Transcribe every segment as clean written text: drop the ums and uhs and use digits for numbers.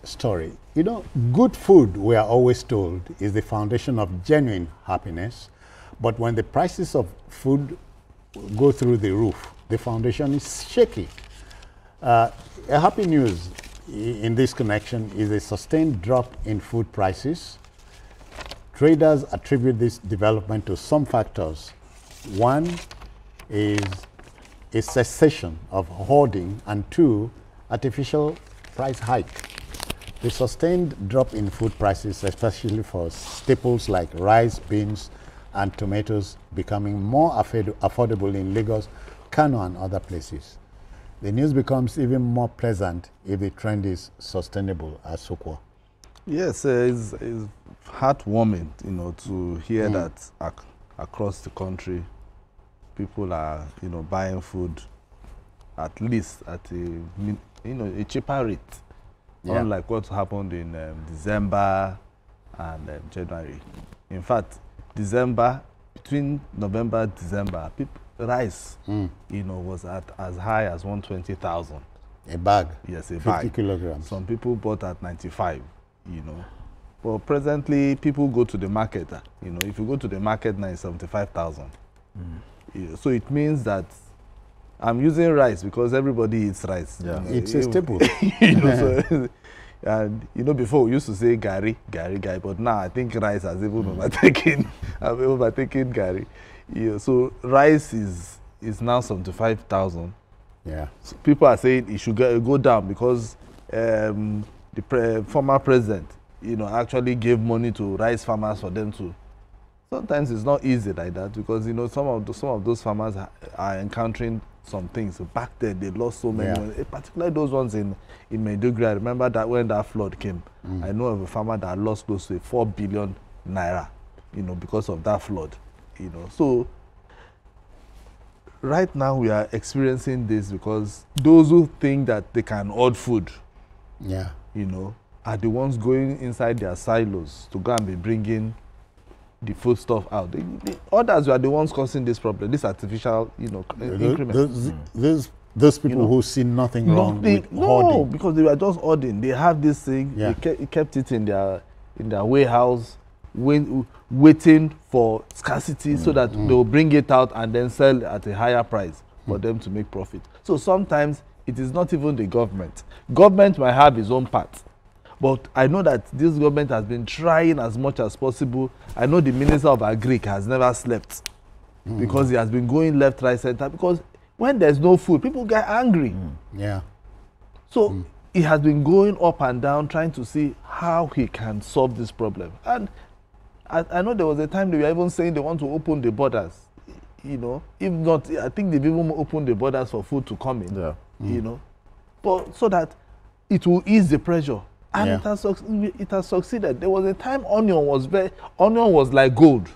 Story. You know, good food, we are always told, is the foundation of genuine happiness. But when the prices of food go through the roof, the foundation is shaky. A happy news in this connection is a sustained drop in food prices. Traders attribute this development to some factors. One is a cessation of hoarding, and two, artificial price hike. The sustained drop in food prices, especially for staples like rice, beans, and tomatoes, becoming more affordable in Lagos, Kano, and other places. The news becomes even more pleasant if the trend is sustainable at Sokwa. Yes, it's heartwarming, you know, to hear that across the country, people are, you know, buying food at least at a cheaper rate. Yeah. Unlike what happened in December and January. In fact, between November and December, rice, you know, was at as high as 120,000. A bag? Yes, a 50 bag. 50 kilograms. Some people bought at 95, you know. But presently, people go to the market, you know, if you go to the market now, it's 75,000. So it means that I'm using rice because everybody eats rice. Yeah. You know, it's a staple. You know, so, and you know, before we used to say gari, but now I think rice has even overtaken gari. Yeah, so rice is now 75,000. Yeah. So people are saying it should go down because the former president, you know, actually gave money to rice farmers for them to. Sometimes it's not easy like that because, you know, some of those farmers are encountering some things. So back then they lost so many money, particularly those ones in Maiduguri. I remember that when that flood came, I know of a farmer that lost close to 4 billion naira, you know, because of that flood, you know. So right now we are experiencing this because those who think that they can hoard food, you know, are the ones going inside their silos to go and be bringing the food stuff out. The others are the ones causing this problem, this artificial, you know, increment. Those people, you know, who see nothing wrong with hoarding. No, because they were just hoarding. They have this thing, they kept it in their warehouse, waiting for scarcity so that they'll bring it out and then sell at a higher price for them to make profit. So sometimes it is not even the government. Government might have its own part. But I know that this government has been trying as much as possible. I know the Minister of Agric has never slept because he has been going left, right, center. Because when there's no food, people get angry. So he has been going up and down trying to see how he can solve this problem. And I know there was a time they were even saying they want to open the borders. You know, if not, I think they've even opened the borders for food to come in. You know, but so that it will ease the pressure. And it has succeeded. There was a time onion was like gold.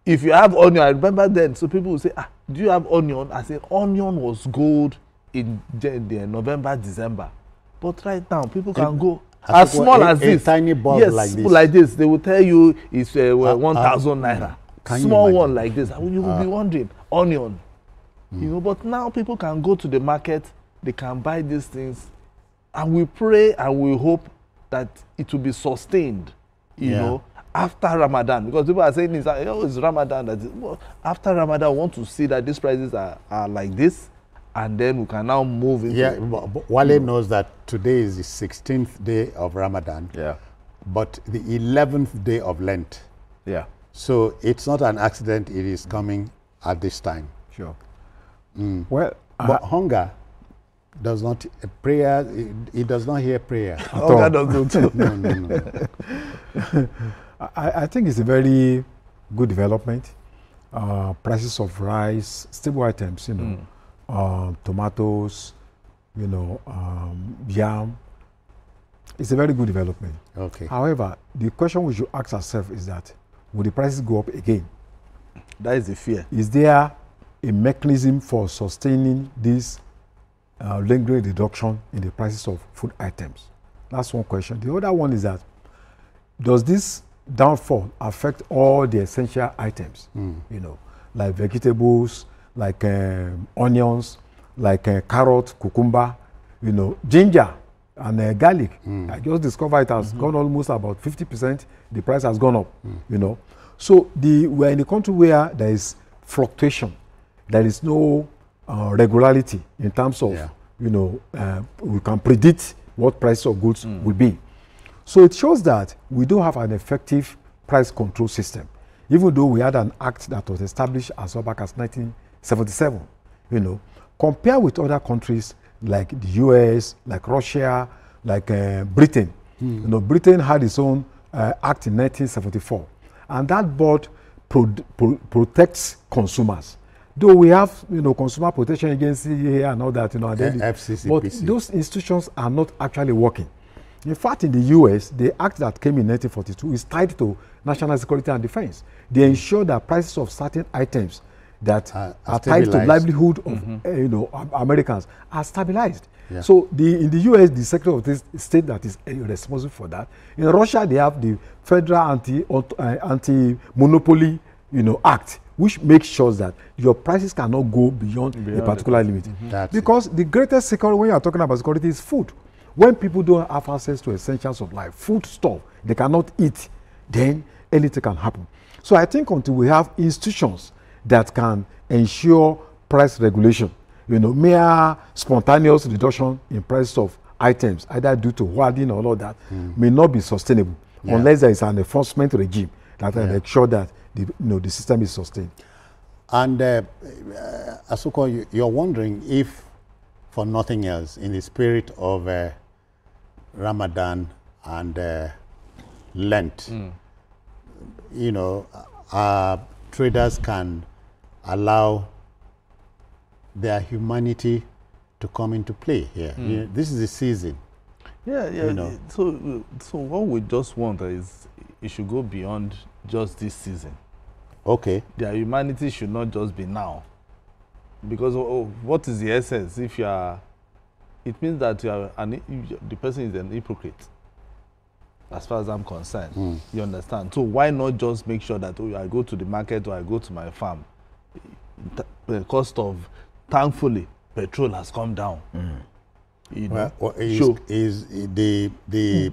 If you have onion, I remember then, so people would say, do you have onion? I said, onion was gold in November, December. But right now, people can go as small as this. A tiny bulb like this. Like this. They will tell you it's 1,000 naira. Small one like this. You will be wondering, onion. You know, but now people can go to the market, they can buy these things. And we pray and we hope that it will be sustained, you know, after Ramadan. Because people are saying, it's Ramadan. After Ramadan, we want to see that these prices are like this, and then we can now move into... but Wale knows that today is the 16th day of Ramadan, but the 11th day of Lent. So it's not an accident it is coming at this time. Sure. Well, but hunger does not prayer. It does not hear prayer. Hunger doesn't. No. I think it's a very good development. Prices of rice, stable items, you know, tomatoes, you know, yam. It's a very good development. Okay. However, the question we should ask ourselves is that, will the prices go up again? That is the fear. Is there a mechanism for sustaining this lingering reduction in the prices of food items? That's one question. The other one is that, does this downfall affect all the essential items? You know, like vegetables, like onions, like carrot, cucumber, you know, ginger. and garlic. I just discovered it has gone almost about 50%. The price has gone up, you know. So we're in a country where there is fluctuation. There is no regularity in terms of, you know, we can predict what price of goods will be. So it shows that we don't have an effective price control system, even though we had an act that was established as far back as 1977, you know. Compare with other countries like the US, like Russia, like Britain. You know, Britain had its own act in 1974, and that board protects consumers. Though we have, you know, consumer protection agency here and all that, you know, FCCPC. but those institutions are not actually working. In fact, in the US, the act that came in 1942 is tied to national security and defense. They ensure that prices of certain items that are tied to livelihood of you know, Americans are stabilized. Yeah. So in the US, the Secretary of the State that is responsible for that. In Russia, they have the Federal Anti-Monopoly, you know, Act, which makes sure that your prices cannot go beyond a particular limit. Because the greatest security, when you are talking about security, is food. When people don't have access to essentials of life, food stuff, they cannot eat, then anything can happen. So I think until we have institutions that can ensure price regulation, you know, mere spontaneous reduction in price of items, either due to hoarding or all of that, may not be sustainable unless there is an enforcement regime that will make sure that the system is sustained. And Asuko, you're wondering if, for nothing else, in the spirit of Ramadan and Lent, you know, traders can allow their humanity to come into play here. You know, this is the season. Yeah. You know. So what we just want is it should go beyond just this season. Okay. Their humanity should not just be now. Because what is the essence? If you are, it means that you are the person is an hypocrite, as far as I'm concerned. You understand? So why not just make sure that I go to the market or I go to my farm? The cost of, thankfully, petrol has come down. You know, is the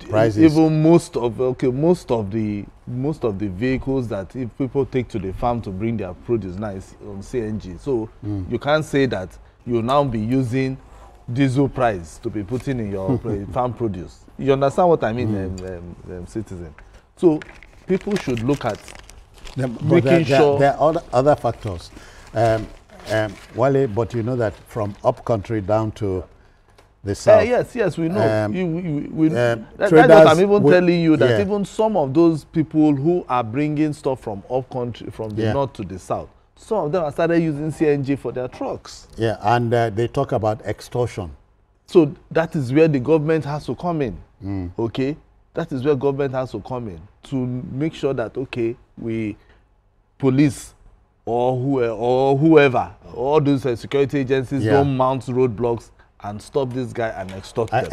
prices even most of the vehicles that if people take to the farm to bring their produce now is on CNG. So you can't say that you'll now be using diesel price to be putting in your farm produce. You understand what I mean, citizen? So people should look at making sure there are other factors. Wale, but you know that from up country down to the south. Yes, we know. That's what I'm even telling you, that even some of those people who are bringing stuff from up country, from the north to the south, some of them have started using CNG for their trucks. Yeah, and they talk about extortion. So that is where the government has to come in. Okay, that is where government has to come in to make sure that we police or whoever, all those security agencies don't mount roadblocks and stop this guy and extort them.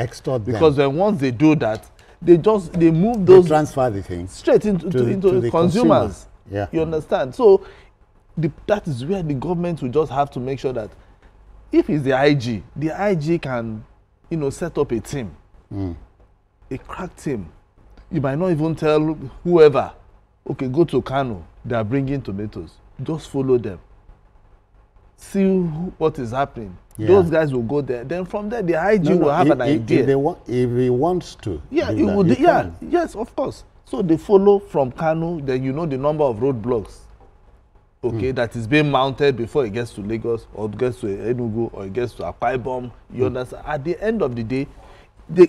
Because then once they do that, they move those, they transfer the thing straight into the consumers. Yeah, you understand? So that is where the government will just have to make sure that if it's the IG can, you know, set up a team, a crack team. You might not even tell whoever, go to Kano, they are bringing tomatoes. Just follow them. See what is happening. Those guys will go there. Then from there, the IG will have an idea. If he wants to. Yeah, yes, of course. So they follow from Kano, then you know the number of roadblocks, that is being mounted before it gets to Lagos, or it gets to Enugu, or it gets to Akwa Ibom. You understand? At the end of the day,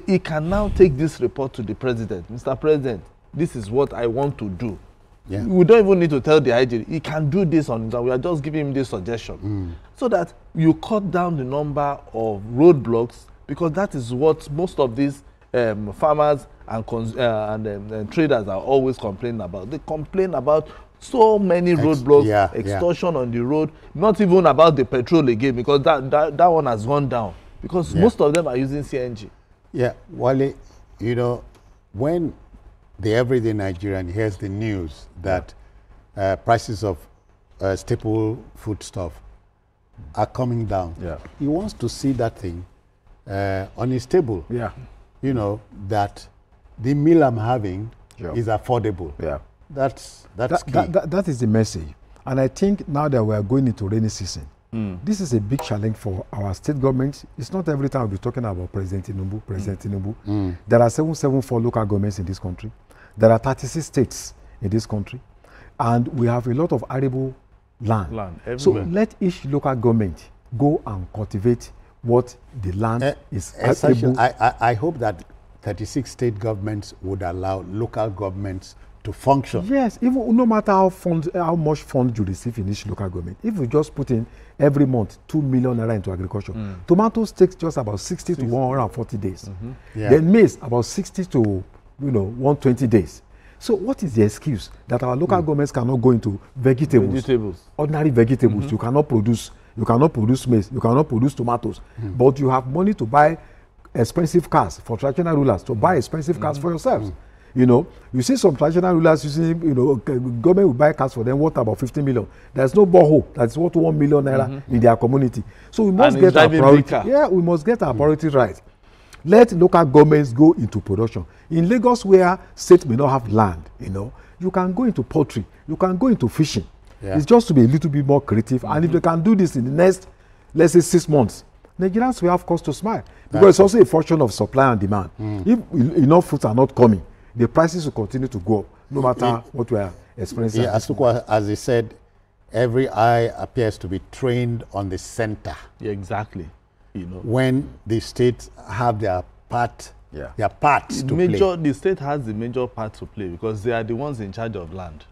he can now take this report to the president. Mr. President, this is what I want to do. Yeah. We don't even need to tell the IG. He can do this on his own. We are just giving him this suggestion. So that you cut down the number of roadblocks, because that is what most of these farmers and traders are always complaining about. They complain about so many roadblocks, extortion on the road, not even about the petrol again, because that one has gone down, because most of them are using CNG. Yeah, Wale, you know, when the everyday Nigerian hears the news that prices of staple food stuff are coming down, he wants to see that thing on his table. you know, that the meal I'm having Sure. is affordable. Yeah. That's key. That is the message. And I think now that we are going into rainy season, this is a big challenge for our state government. It's not every time we'll be talking about President Tinubu. There are 774 local governments in this country. There are 36 states in this country. And we have a lot of arable land. So let each local government go and cultivate what the land is able. I hope that 36 state governments would allow local governments to function. Yes, even no matter how much fund you receive in each local government, if you just put in every month 2 million naira into agriculture, tomatoes takes just about 60 to 140 days. Then maize about 60 to 120 days. So what is the excuse that our local governments cannot go into vegetables. Ordinary vegetables? You cannot produce maize, you cannot produce tomatoes, but you have money to buy expensive cars for traditional rulers, to buy expensive cars for yourselves. You see some traditional rulers using, government will buy cars for them worth about 50 million. There's no borehole that's worth 1 million naira in their community. So we must get our priority. Yeah, we must get our priority right. Let local governments go into production. In Lagos, where state may not have land, you can go into poultry, you can go into fishing. Yeah. It's just to be a little bit more creative. And if they can do this in the next, let's say 6 months, Nigerians will have cause to smile. Because it's also a function of supply and demand. If enough fruits are not coming, the prices will continue to go up, no matter what we are experiencing. Yeah, as he said, every eye appears to be trained on the center. Yeah, exactly. When the states have their parts to play. The state has the major part to play because they are the ones in charge of land.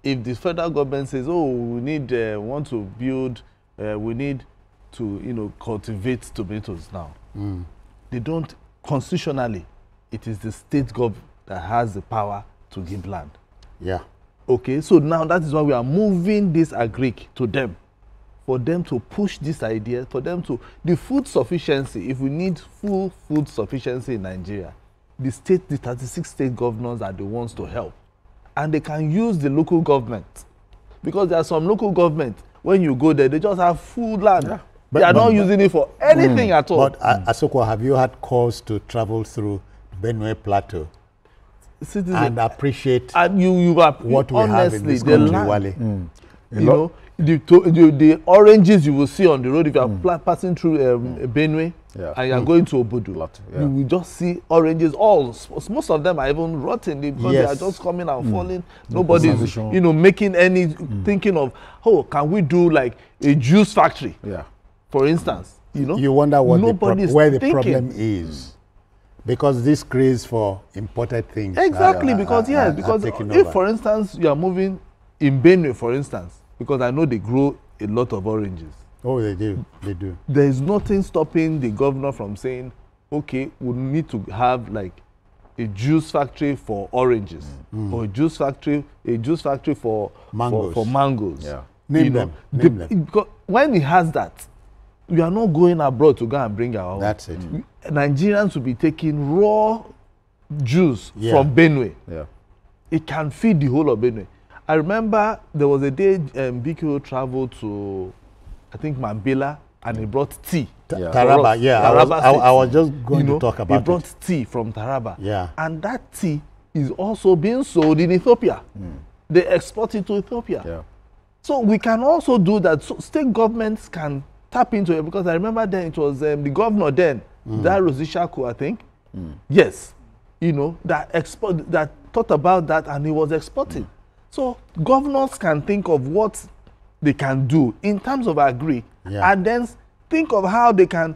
If the federal government says, oh, we need, want to build, we need to, cultivate tomatoes now, they don't, constitutionally, it is the state government that has the power to give land. Yeah. Okay, so now that is why we are moving this agric to them, for them to push this idea, for them to, the food sufficiency, if we need full food sufficiency in Nigeria, the 36 state governors are the ones to help. And they can use the local government. Because there are some local government, when you go there, they just have full land. Yeah. They are not using it for anything at all. But Asokwa, have you had cause to travel through Benue Plateau and appreciate and what we have in this country, Wale? The oranges you will see on the road if you are passing through Benue and you are going to Obodo, you will just see oranges. Most of them are even rotten because they are just coming and falling. Nobody's making any thinking of, oh, can we do like a juice factory? Yeah. For instance, you wonder where the problem is. Because this craze for imported things. Exactly, because if, for instance, you are moving in Benue, for instance, because I know they grow a lot of oranges. Oh, they do. They do. There is nothing stopping the governor from saying, okay, we need to have like a juice factory for oranges or a juice factory for mangoes. For mangoes. Yeah. Name them. Because when he has that, we are not going abroad to go and bring our own. That's it. Nigerians will be taking raw juice from Benue. Yeah. It can feed the whole of Benue. I remember there was a day BQ traveled to, I think, Mambila, and he brought tea. Taraba, I was just going to talk about it. He brought tea from Taraba. Yeah. And that tea is also being sold in Ethiopia. They export it to Ethiopia. Yeah. So we can also do that. So state governments can tap into it, because I remember then it was the governor then, that Rosishaku, I think. Yes. That thought about that, and he was exporting. So governors can think of what they can do in terms of agri, and then think of how they can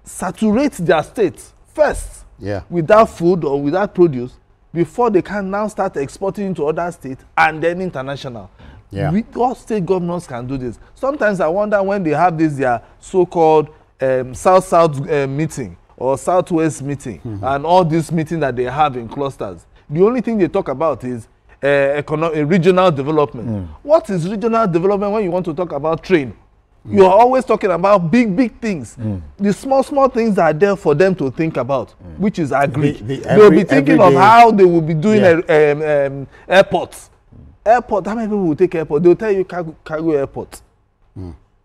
saturate their states first without food or without produce before they can now start exporting to other states and then international. Yeah. All state governors can do this. Sometimes I wonder when they have this their so-called South-South meeting or Southwest meeting and all these meetings that they have in clusters. The only thing they talk about is regional development. What is regional development when you want to talk about train? You are always talking about big things. The small things are there for them to think about, which is agri. They will be thinking of how they will be doing airports. Airport, how many people will take airport? They will tell you cargo airport.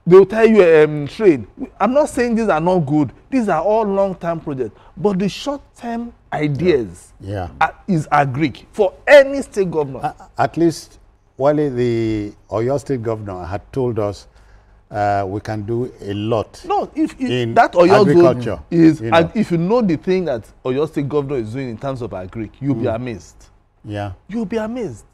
They'll tell you trade. I'm not saying these are not good. These are all long-term projects. But the short-term ideas is agric for any state governor. At least, Wale, the Oyo State governor had told us we can do a lot. No, if in that Oyo agriculture is, if you know the thing that Oyo State governor is doing in terms of agric, you'll be amazed. Yeah, you'll be amazed.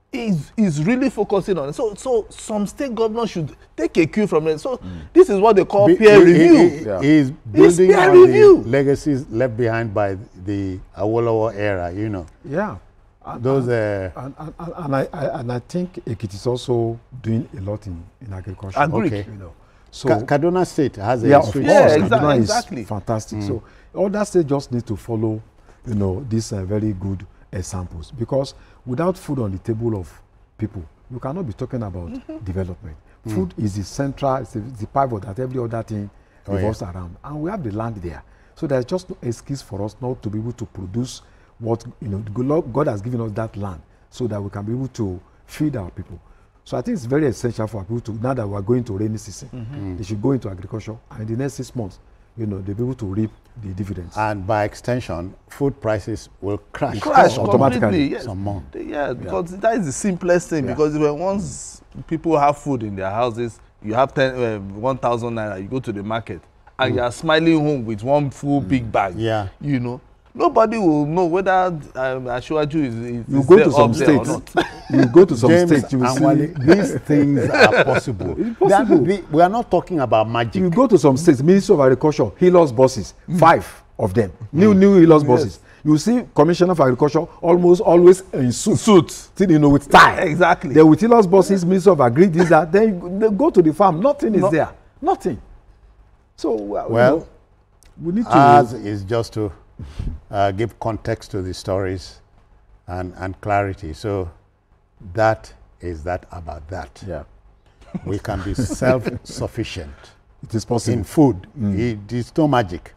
He's really focusing on it. So some state governors should take a cue from it. So this is what they call peer review. He's building on the legacies left behind by the Awolowo era. You know. Yeah. Those and I think Ekiti is also doing a lot in agriculture. Okay. You know, so Kaduna State has a of course, Kaduna exactly. is fantastic. So all that state just need to follow, you know, these very good examples, because without food on the table of people, you cannot be talking about development. Food is the central, it's the pivot that every other thing revolves around, and we have the land there. So there's just no excuse for us not to be able to produce what, you know, God has given us that land, so that we can be able to feed our people. So I think it's very essential for people to, now that we are going to rainy season, they should go into agriculture, and in the next 6 months, you know, they'll be able to reap the dividends. And by extension, food prices will crash automatically. Yes. Some more. Yeah, because that is the simplest thing. Because when once people have food in their houses, you have 1,000 naira, you go to the market, and you are smiling home with one full big bag. Yeah. You know, nobody will know whether Ashwaju is you go to some states. You go to some states, you will see these things are possible. We are not talking about magic. You go to some states, Ministry of Agriculture, Hilos buses, 5 of them, new Hilos buses. You see Commissioner of Agriculture almost always in suits, you know, with tie. Exactly. They with Hilos buses, Ministry of Agri, this, that. Then they go to the farm. Nothing is there. Nothing. So well, we need to. Ours is just to give context to the stories and clarity. So that is that about that. Yeah. We can be self-sufficient. It is possible. In food. It is no magic.